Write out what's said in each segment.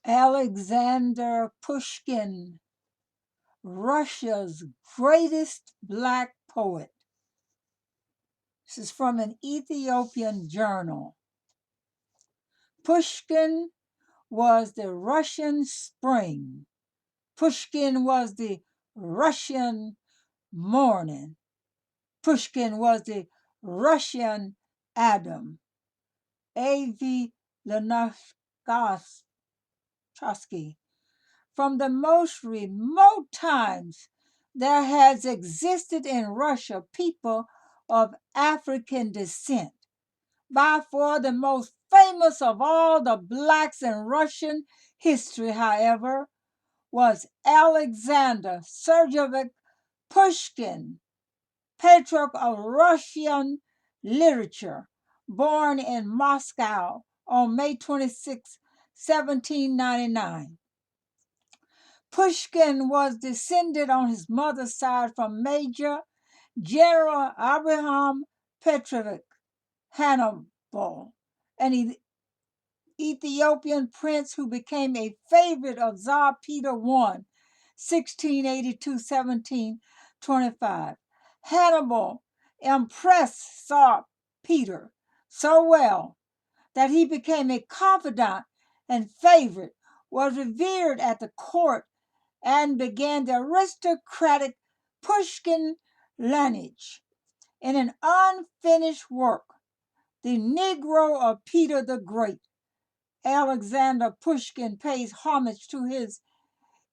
Alexander Pushkin, Russia's greatest black poet. This is from an Ethiopian journal. Pushkin was the Russian spring. Pushkin was the Russian morning. Pushkin was the Russian Adam. A.V. Lunacharsky. From the most remote times, there has existed in Russia people of African descent. By far the most famous of all the blacks in Russian history, however, was Alexander Sergeyevich Pushkin, patriarch of Russian literature, born in Moscow on May 26, 1799. Pushkin was descended on his mother's side from Major General Abraham Petrovich Hannibal, an Ethiopian prince who became a favorite of Tsar Peter I, 1682-1725. Hannibal impressed Tsar Peter so well that he became a confidant and favorite, was revered at the court, and began the aristocratic Pushkin lineage. In an unfinished work, The Negro of Peter the Great, Alexander Pushkin pays homage to his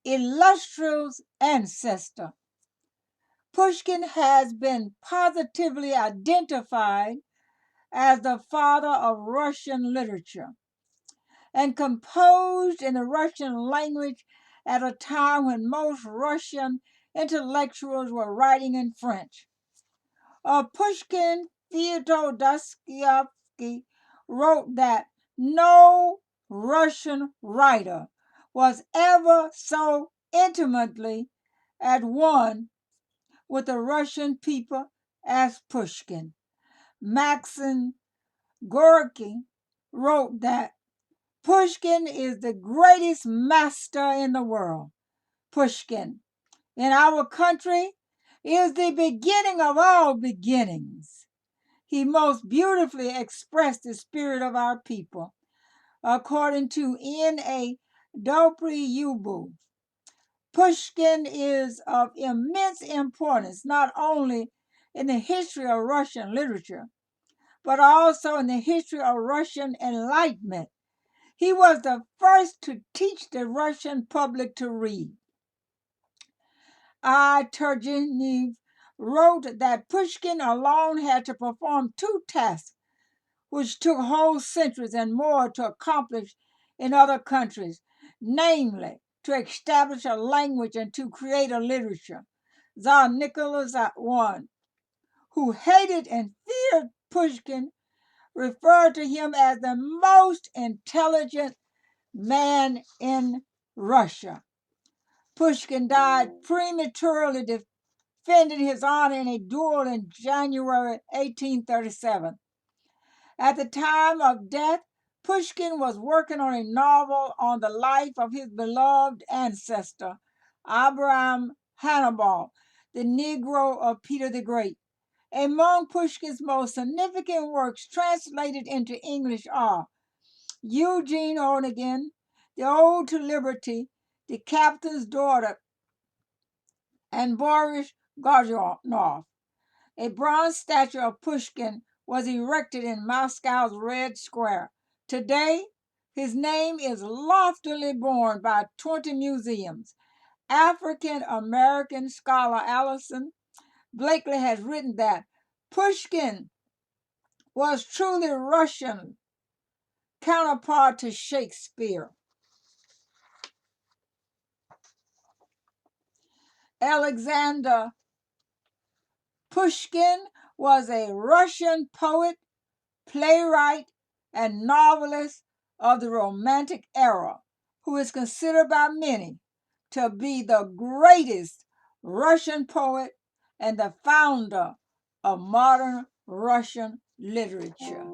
illustrious ancestor. Pushkin has been positively identified as the father of Russian literature and composed in the Russian language at a time when most Russian intellectuals were writing in French. Pushkin, Fyodor Dostoevsky wrote that no Russian writer was ever so intimately at one with the Russian people as Pushkin. Maxim Gorky wrote that Pushkin is the greatest master in the world. Pushkin, in our country, is the beginning of all beginnings. He most beautifully expressed the spirit of our people. According to N.A. Dobriyubu, Pushkin is of immense importance not only in the history of Russian literature, but also in the history of Russian enlightenment. He was the first to teach the Russian public to read. Turgenev wrote that Pushkin alone had to perform two tasks, which took whole centuries and more to accomplish in other countries, namely, to establish a language and to create a literature. Tsar Nicholas I, who hated and feared Pushkin, referred to him as the most intelligent man in Russia. Pushkin died prematurely defending his honor in a duel in January 1837. At the time of death, Pushkin was working on a novel on the life of his beloved ancestor, Abraham Hannibal, the Negro of Peter the Great. Among Pushkin's most significant works translated into English are Eugene Onegin, The Ode to Liberty, The Captain's Daughter, and Boris Godunov. A bronze statue of Pushkin was erected in Moscow's Red Square. Today, his name is loftily borne by 20 museums. African American scholar Allison Blakely has written that Pushkin was truly Russian counterpart to Shakespeare. Alexander Pushkin was a Russian poet, playwright, and novelist of the Romantic era, who is considered by many to be the greatest Russian poet and the founder of modern Russian literature.